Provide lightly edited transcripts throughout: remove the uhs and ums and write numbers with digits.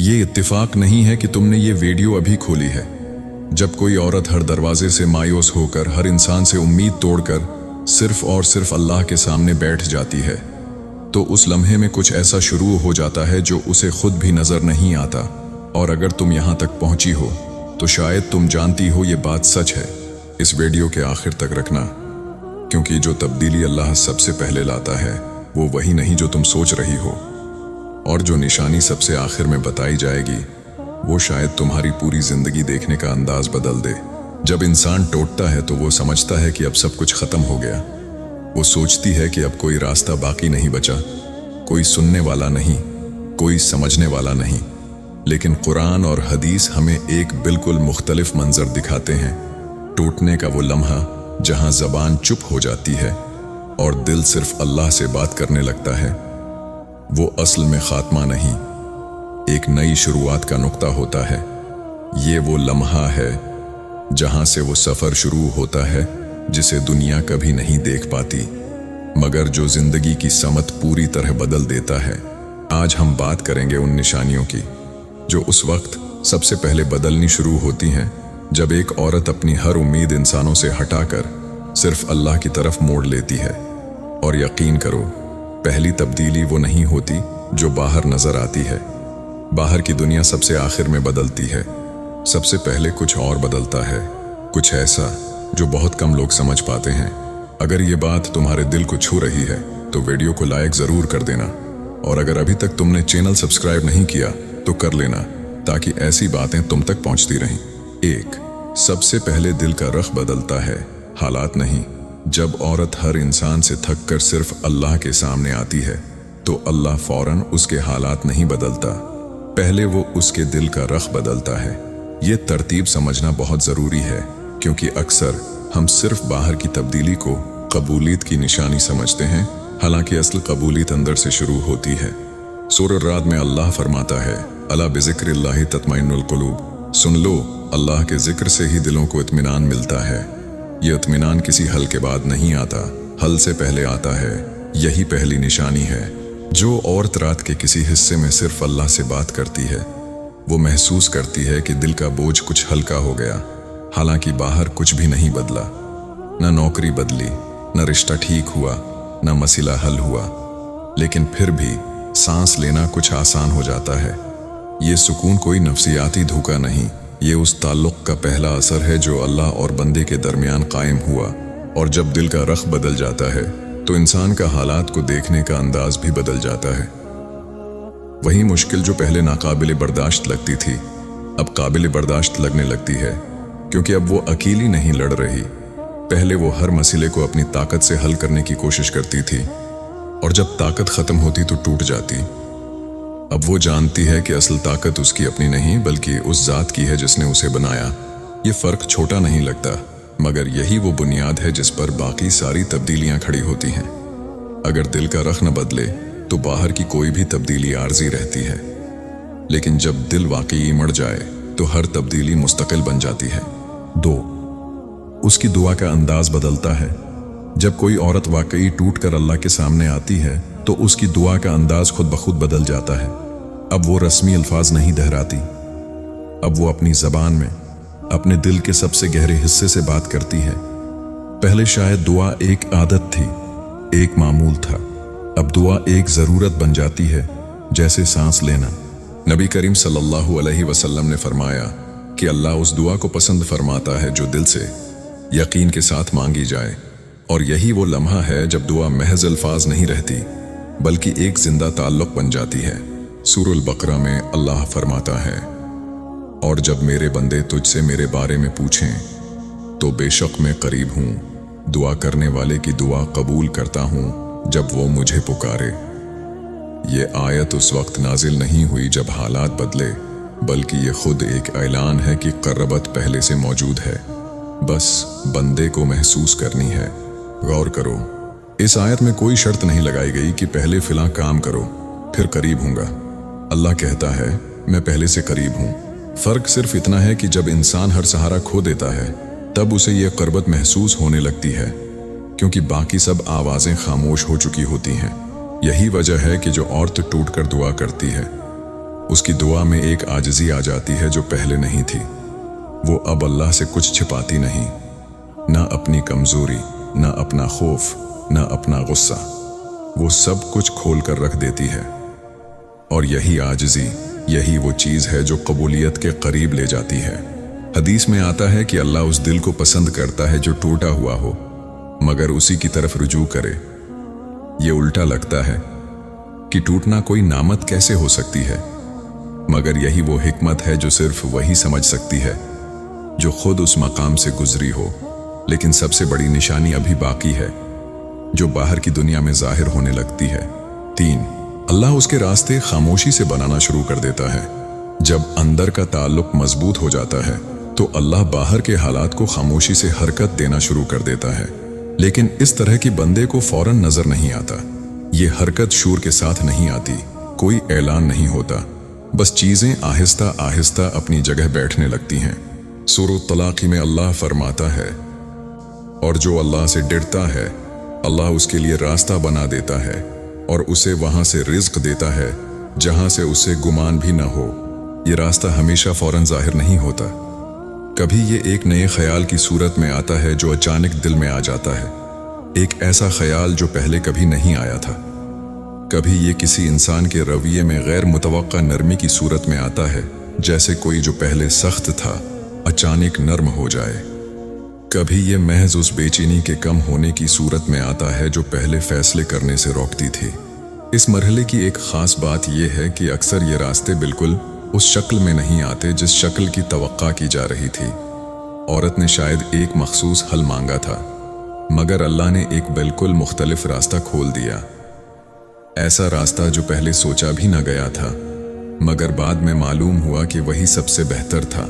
ये इत्तेफाक नहीं है कि तुमने ये वीडियो अभी खोली है। जब कोई औरत हर दरवाजे से मायूस होकर, हर इंसान से उम्मीद तोड़कर सिर्फ और सिर्फ अल्लाह के सामने बैठ जाती है, तो उस लम्हे में कुछ ऐसा शुरू हो जाता है जो उसे खुद भी नजर नहीं आता। और अगर तुम यहाँ तक पहुंची हो तो शायद तुम जानती हो ये बात सच है। इस वीडियो के आखिर तक रखना, क्योंकि जो तब्दीली अल्लाह सबसे पहले लाता है वो वही नहीं जो तुम सोच रही हो, और जो निशानी सबसे आखिर में बताई जाएगी वो शायद तुम्हारी पूरी जिंदगी देखने का अंदाज बदल दे। जब इंसान टूटता है तो वो समझता है कि अब सब कुछ खत्म हो गया। वो सोचती है कि अब कोई रास्ता बाकी नहीं बचा, कोई सुनने वाला नहीं, कोई समझने वाला नहीं। लेकिन कुरान और हदीस हमें एक बिल्कुल मुख्तलिफ मंजर दिखाते हैं। टूटने का वो लम्हा जहां जबान चुप हो जाती है और दिल सिर्फ अल्लाह से बात करने लगता है, वो असल में खात्मा नहीं, एक नई शुरुआत का नुक्ता होता है। ये वो लम्हा है जहां से वो सफर शुरू होता है जिसे दुनिया कभी नहीं देख पाती, मगर जो जिंदगी की समत पूरी तरह बदल देता है। आज हम बात करेंगे उन निशानियों की जो उस वक्त सबसे पहले बदलनी शुरू होती हैं जब एक औरत अपनी हर उम्मीद इंसानों से हटाकर सिर्फ अल्लाह की तरफ मोड़ लेती है। और यकीन करो, पहली तब्दीली वो नहीं होती जो बाहर नजर आती है। बाहर की दुनिया सबसे आखिर में बदलती है। सबसे पहले कुछ और बदलता है, कुछ ऐसा जो बहुत कम लोग समझ पाते हैं। अगर ये बात तुम्हारे दिल को छू रही है तो वीडियो को लाइक जरूर कर देना, और अगर अभी तक तुमने चैनल सब्सक्राइब नहीं किया तो कर लेना, ताकि ऐसी बातें तुम तक पहुंचती रहें। 1, सबसे पहले दिल का रख बदलता है, हालात नहीं। जब औरत हर इंसान से थक कर सिर्फ अल्लाह के सामने आती है तो अल्लाह फौरन उसके हालात नहीं बदलता, पहले वो उसके दिल का रख बदलता है। ये तरतीब समझना बहुत ज़रूरी है, क्योंकि अक्सर हम सिर्फ बाहर की तब्दीली को कबूलियत की निशानी समझते हैं, हालांकि असल कबूलियत अंदर से शुरू होती है। सूरह राद में अल्लाह फरमाता है, अला बिज़िक्रिल्लाहि तत्मइन्नुल कुलूब, सुन लो, अल्लाह के जिक्र से ही दिलों को इत्मीनान मिलता है। ये इत्मीनान किसी हल के बाद नहीं आता, हल से पहले आता है। यही पहली निशानी है। जो औरत रात के किसी हिस्से में सिर्फ अल्लाह से बात करती है वो महसूस करती है कि दिल का बोझ कुछ हल्का हो गया, हालांकि बाहर कुछ भी नहीं बदला। न नौकरी बदली, न रिश्ता ठीक हुआ, न मसला हल हुआ, लेकिन फिर भी सांस लेना कुछ आसान हो जाता है। ये सुकून कोई नफ्सियाती धोखा नहीं, ये उस ताल्लुक का पहला असर है जो अल्लाह और बंदे के दरमियान कायम हुआ। और जब दिल का रख बदल जाता है तो इंसान का हालात को देखने का अंदाज भी बदल जाता है। वही मुश्किल जो पहले नाकाबिले बर्दाश्त लगती थी अब काबिले बर्दाश्त लगने लगती है, क्योंकि अब वो अकेली नहीं लड़ रही। पहले वो हर मसले को अपनी ताकत से हल करने की कोशिश करती थी, और जब ताकत खत्म होती तो टूट जाती। अब वो जानती है कि असल ताकत उसकी अपनी नहीं बल्कि उस जात की है जिसने उसे बनाया। ये फर्क छोटा नहीं लगता, मगर यही वो बुनियाद है जिस पर बाकी सारी तब्दीलियां खड़ी होती हैं। अगर दिल का रख न बदले तो बाहर की कोई भी तब्दीली आर्जी रहती है, लेकिन जब दिल वाकई मर जाए तो हर तब्दीली मुस्तकिल बन जाती है। 2, उसकी दुआ का अंदाज बदलता है। जब कोई औरत वाकई टूट कर अल्लाह के सामने आती है तो उसकी दुआ का अंदाज खुद ब खुद बदल जाता है। अब वो रस्मी अल्फाज नहीं दोहराती, अब वो अपनी जबान में अपने दिल के सबसे गहरे हिस्से से बात करती है। पहले शायद दुआ एक आदत थी, एक मामूल था, अब दुआ एक ज़रूरत बन जाती है, जैसे सांस लेना। नबी करीम सल्लल्लाहु अलैहि वसल्लम ने फरमाया कि अल्लाह उस दुआ को पसंद फरमाता है जो दिल से यकीन के साथ मांगी जाए, और यही वो लम्हा है जब दुआ महज अल्फाज नहीं रहती बल्कि एक जिंदा ताल्लुक बन जाती है। सूरह बकरा में अल्लाह फरमाता है, और जब मेरे बंदे तुझसे मेरे बारे में पूछें तो बेशक मैं करीब हूँ, दुआ करने वाले की दुआ कबूल करता हूँ जब वो मुझे पुकारे। ये आयत उस वक्त नाजिल नहीं हुई जब हालात बदले, बल्कि ये खुद एक ऐलान है कि क़र्रबत पहले से मौजूद है, बस बंदे को महसूस करनी है। गौर करो, इस आयत में कोई शर्त नहीं लगाई गई कि पहले फिला काम करो फिर करीब हूँगा। अल्लाह कहता है मैं पहले से करीब हूँ। फर्क सिर्फ इतना है कि जब इंसान हर सहारा खो देता है तब उसे यह क़र्बत महसूस होने लगती है, क्योंकि बाकी सब आवाज़ें खामोश हो चुकी होती हैं। यही वजह है कि जो औरत टूट कर दुआ करती है उसकी दुआ में एक आजिज़ी आ जाती है जो पहले नहीं थी। वो अब अल्लाह से कुछ छिपाती नहीं, ना अपनी कमज़ोरी, ना अपना खौफ, ना अपना गुस्सा। वो सब कुछ खोल कर रख देती है। और यही आजिज़ी, यही वो चीज़ है जो कबूलियत के करीब ले जाती है। हदीस में आता है कि अल्लाह उस दिल को पसंद करता है जो टूटा हुआ हो, मगर उसी की तरफ रुजू करे। ये उल्टा लगता है कि टूटना कोई नामत कैसे हो सकती है, मगर यही वो हिकमत है जो सिर्फ वही समझ सकती है जो खुद उस मकाम से गुजरी हो। लेकिन सबसे बड़ी निशानी अभी बाकी है, जो बाहर की दुनिया में जाहिर होने लगती है। 3, अल्लाह उसके रास्ते खामोशी से बनाना शुरू कर देता है। जब अंदर का ताल्लुक मजबूत हो जाता है तो अल्लाह बाहर के हालात को खामोशी से हरकत देना शुरू कर देता है। लेकिन इस तरह की बंदे को फौरन नजर नहीं आता। ये हरकत शूर के साथ नहीं आती, कोई ऐलान नहीं होता, बस चीजें आहिस्ता आहिस्ता अपनी जगह बैठने लगती हैं। सूरह तलाक़ में अल्लाह फरमाता है, और जो अल्लाह से डरता है अल्लाह उसके लिए रास्ता बना देता है और उसे वहां से रिज्क देता है जहां से उसे गुमान भी न हो। ये रास्ता हमेशा फौरन जाहिर नहीं होता, कभी ये एक नए ख्याल की सूरत में आता है जो अचानक दिल में आ जाता है, एक ऐसा ख्याल जो पहले कभी नहीं आया था। कभी ये किसी इंसान के रवैये में गैर मुतवक्का नरमी की सूरत में आता है, जैसे कोई जो पहले सख्त था अचानक नर्म हो जाए। कभी ये महज उस बेचैनी के कम होने की सूरत में आता है जो पहले फैसले करने से रोकती थी। इस मरहले की एक खास बात यह है कि अक्सर ये रास्ते बिल्कुल उस शक्ल में नहीं आते जिस शक्ल की तवक्का की जा रही थी। औरत ने शायद एक मखसूस हल मांगा था, मगर अल्लाह ने एक बिल्कुल मुख्तलिफ रास्ता खोल दिया। ऐसा रास्ता जो पहले सोचा भी न गया था, मगर बाद में मालूम हुआ कि वही सबसे बेहतर था।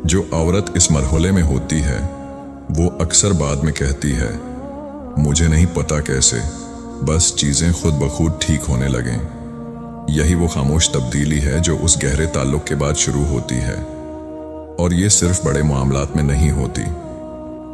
जो औरत इस मरहले में होती है वो अक्सर बाद में कहती है, मुझे नहीं पता कैसे, बस चीज़ें खुद ब खुद ठीक होने लगें। यही वो खामोश तब्दीली है जो उस गहरे ताल्लुक के बाद शुरू होती है। और ये सिर्फ बड़े मामलात में नहीं होती,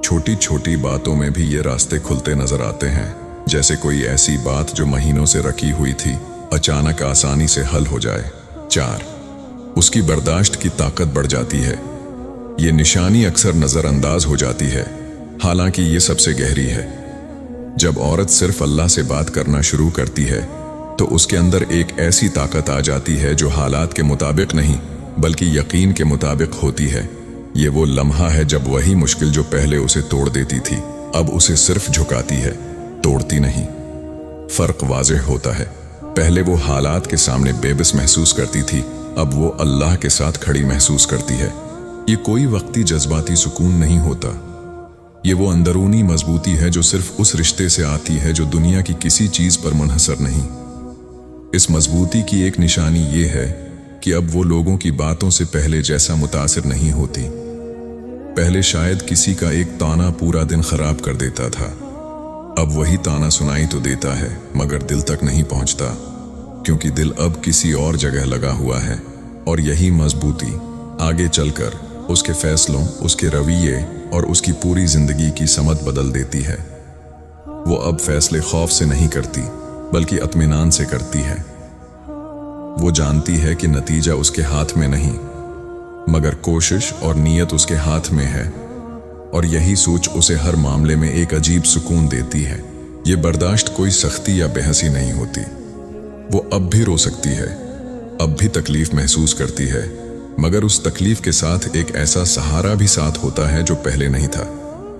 छोटी छोटी बातों में भी ये रास्ते खुलते नजर आते हैं। जैसे कोई ऐसी बात जो महीनों से रखी हुई थी अचानक आसानी से हल हो जाए। 4, उसकी बर्दाश्त की ताकत बढ़ जाती है। ये निशानी अक्सर नज़रअंदाज हो जाती है, हालांकि ये सबसे गहरी है। जब औरत सिर्फ अल्लाह से बात करना शुरू करती है तो उसके अंदर एक ऐसी ताकत आ जाती है जो हालात के मुताबिक नहीं बल्कि यकीन के मुताबिक होती है। ये वो लम्हा है जब वही मुश्किल जो पहले उसे तोड़ देती थी अब उसे सिर्फ झुकाती है, तोड़ती नहीं। फर्क वाज़ेह होता है, पहले वो हालात के सामने बेबस महसूस करती थी, अब वो अल्लाह के साथ खड़ी महसूस करती है। ये कोई वक्ती जज्बाती सुकून नहीं होता, ये वो अंदरूनी मजबूती है जो सिर्फ उस रिश्ते से आती है जो दुनिया की किसी चीज पर मुनहसर नहीं। इस मजबूती की एक निशानी ये है कि अब वो लोगों की बातों से पहले जैसा मुतासिर नहीं होती। पहले शायद किसी का एक ताना पूरा दिन खराब कर देता था, अब वही ताना सुनाई तो देता है मगर दिल तक नहीं पहुंचता, क्योंकि दिल अब किसी और जगह लगा हुआ है। और यही मजबूती आगे चलकर उसके फैसलों, उसके रवैये और उसकी पूरी जिंदगी की समत बदल देती है। वो अब फैसले खौफ से नहीं करती बल्कि इत्मीनान से करती है। वो जानती है कि नतीजा उसके हाथ में नहीं मगर कोशिश और नीयत उसके हाथ में है, और यही सोच उसे हर मामले में एक अजीब सुकून देती है। ये बर्दाश्त कोई सख्ती या बेहसी नहीं होती। वो अब भी रो सकती है, अब भी तकलीफ महसूस करती है, मगर उस तकलीफ के साथ एक ऐसा सहारा भी साथ होता है जो पहले नहीं था।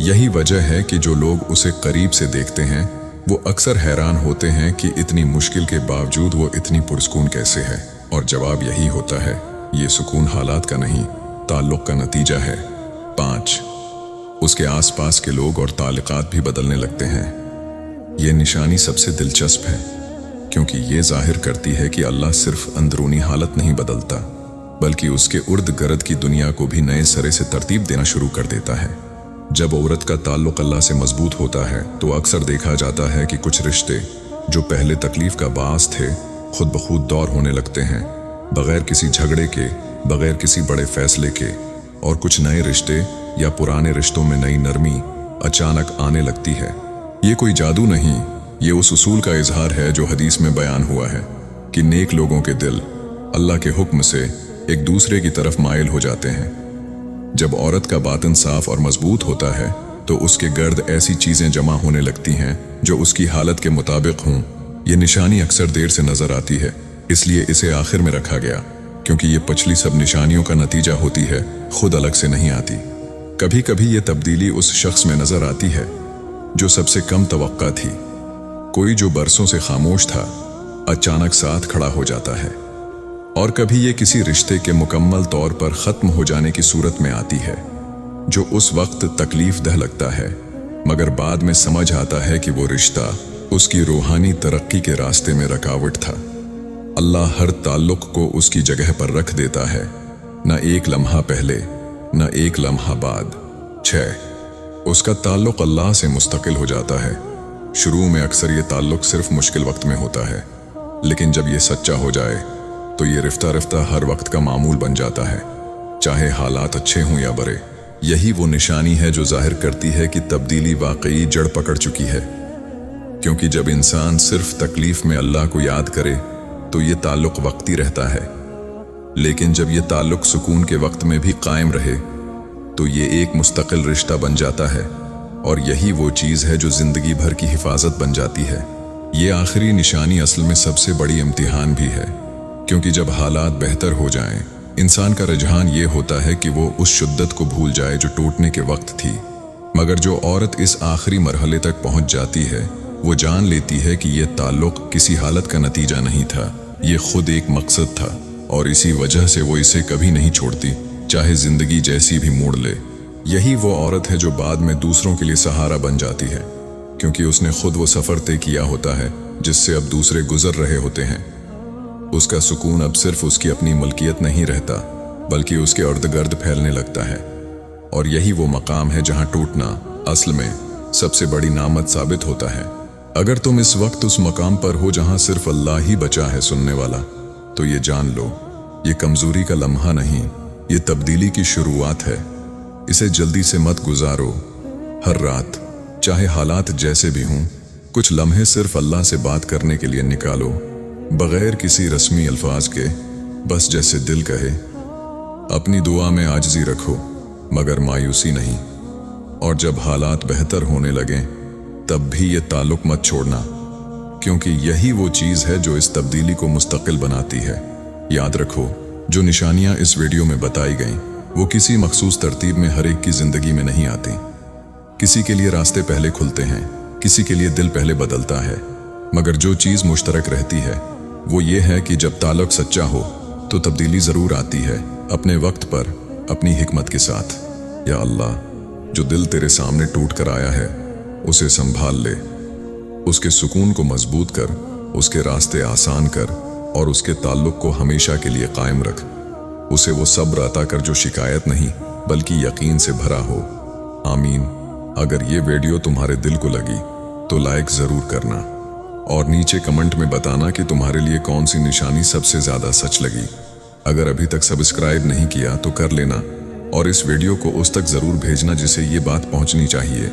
यही वजह है कि जो लोग उसे करीब से देखते हैं वो अक्सर हैरान होते हैं कि इतनी मुश्किल के बावजूद वो इतनी पुरसकून कैसे है। और जवाब यही होता है, ये सुकून हालात का नहीं, ताल्लुक का नतीजा है। 5, उसके आसपास के लोग और ताल्लुकात भी बदलने लगते हैं। ये निशानी सबसे दिलचस्प है क्योंकि ये जाहिर करती है कि अल्लाह सिर्फ अंदरूनी हालत नहीं बदलता बल्कि उसके उर्द गिर्द की दुनिया को भी नए सिरे से तरतीब देना शुरू कर देता है। जब औरत का ताल्लुक अल्लाह से मजबूत होता है तो अक्सर देखा जाता है कि कुछ रिश्ते जो पहले तकलीफ का बास थे खुद ब खुद दौर होने लगते हैं, बगैर किसी झगड़े के, बगैर किसी बड़े फैसले के। और कुछ नए रिश्ते या पुराने रिश्तों में नई नरमी अचानक आने लगती है। ये कोई जादू नहीं, ये उस उसूल का इजहार है जो हदीस में बयान हुआ है कि नेक लोगों के दिल अल्लाह के हुक्म से एक दूसरे की तरफ माइल हो जाते हैं। जब औरत का बातिन साफ और मजबूत होता है तो उसके गर्द ऐसी चीजें जमा होने लगती हैं जो उसकी हालत के मुताबिक हों। ये निशानी अक्सर देर से नजर आती है, इसलिए इसे आखिर में रखा गया, क्योंकि ये पिछली सब निशानियों का नतीजा होती है, खुद अलग से नहीं आती। कभी कभी ये तब्दीली उस शख्स में नजर आती है जो सबसे कम तवक्का थी। कोई जो बरसों से खामोश था अचानक साथ खड़ा हो जाता है। और कभी ये किसी रिश्ते के मुकम्मल तौर पर खत्म हो जाने की सूरत में आती है, जो उस वक्त तकलीफ दह लगता है, मगर बाद में समझ आता है कि वो रिश्ता उसकी रूहानी तरक्की के रास्ते में रुकावट था। अल्लाह हर ताल्लुक को उसकी जगह पर रख देता है, न एक लम्हा पहले न एक लम्हा बाद। 6 उसका ताल्लुक अल्लाह से मुस्तकिल हो जाता है। शुरू में अक्सर ये ताल्लुक सिर्फ मुश्किल वक्त में होता है, लेकिन जब ये सच्चा हो जाए तो ये रफ्ता रफ्ता हर वक्त का मामूल बन जाता है, चाहे हालात अच्छे हों या बुरे। यही वो निशानी है जो जाहिर करती है कि तब्दीली वाकई जड़ पकड़ चुकी है, क्योंकि जब इंसान सिर्फ तकलीफ में अल्लाह को याद करे तो ये ताल्लुक वक्ती रहता है, लेकिन जब ये ताल्लुक सुकून के वक्त में भी कायम रहे तो ये एक मुस्तकिल रिश्ता बन जाता है। और यही वो चीज़ है जो जिंदगी भर की हिफाजत बन जाती है। ये आखिरी निशानी असल में सबसे बड़ी इम्तिहान भी है, क्योंकि जब हालात बेहतर हो जाएं, इंसान का रुझान ये होता है कि वो उस शिद्दत को भूल जाए जो टूटने के वक्त थी। मगर जो औरत इस आखिरी मरहले तक पहुंच जाती है, वो जान लेती है कि ये ताल्लुक किसी हालत का नतीजा नहीं था, ये खुद एक मकसद था, और इसी वजह से वो इसे कभी नहीं छोड़ती, चाहे जिंदगी जैसी भी मोड़ ले। यही वो औरत है जो बाद में दूसरों के लिए सहारा बन जाती है, क्योंकि उसने खुद वो सफ़र तय किया होता है जिससे अब दूसरे गुजर रहे होते हैं। उसका सुकून अब सिर्फ उसकी अपनी मलकियत नहीं रहता, बल्कि उसके इर्द-गिर्द फैलने लगता है। और यही वो मकाम है जहां टूटना असल में सबसे बड़ी नामत साबित होता है। अगर तुम इस वक्त उस मकाम पर हो जहां सिर्फ अल्लाह ही बचा है सुनने वाला, तो ये जान लो, ये कमजोरी का लम्हा नहीं, ये तब्दीली की शुरुआत है। इसे जल्दी से मत गुजारो। हर रात, चाहे हालात जैसे भी हों, कुछ लम्हे सिर्फ अल्लाह से बात करने के लिए निकालो, बगैर किसी रस्मी अल्फाज के, बस जैसे दिल कहे। अपनी दुआ में आजिज़ी रखो, मगर मायूसी नहीं। और जब हालात बेहतर होने लगें, तब भी ये ताल्लुक मत छोड़ना, क्योंकि यही वो चीज़ है जो इस तब्दीली को मुस्तकिल बनाती है। याद रखो, जो निशानियां इस वीडियो में बताई गईं, वो किसी मखसूस तरतीब में हर एक की जिंदगी में नहीं आती। किसी के लिए रास्ते पहले खुलते हैं, किसी के लिए दिल पहले बदलता है, मगर जो चीज़ मुश्तरक रहती है वो ये है कि जब ताल्लुक सच्चा हो तो तब्दीली ज़रूर आती है, अपने वक्त पर, अपनी हिकमत के साथ। या अल्लाह, जो दिल तेरे सामने टूट कर आया है उसे संभाल ले, उसके सुकून को मजबूत कर, उसके रास्ते आसान कर, और उसके ताल्लुक को हमेशा के लिए कायम रख। उसे वो सब्र अता कर जो शिकायत नहीं बल्कि यकीन से भरा हो। आमीन। अगर ये वीडियो तुम्हारे दिल को लगी तो लाइक ज़रूर करना, और नीचे कमेंट में बताना कि तुम्हारे लिए कौन सी निशानी सबसे ज़्यादा सच लगी। अगर अभी तक सब्सक्राइब नहीं किया तो कर लेना, और इस वीडियो को उस तक ज़रूर भेजना जिसे ये बात पहुंचनी चाहिए।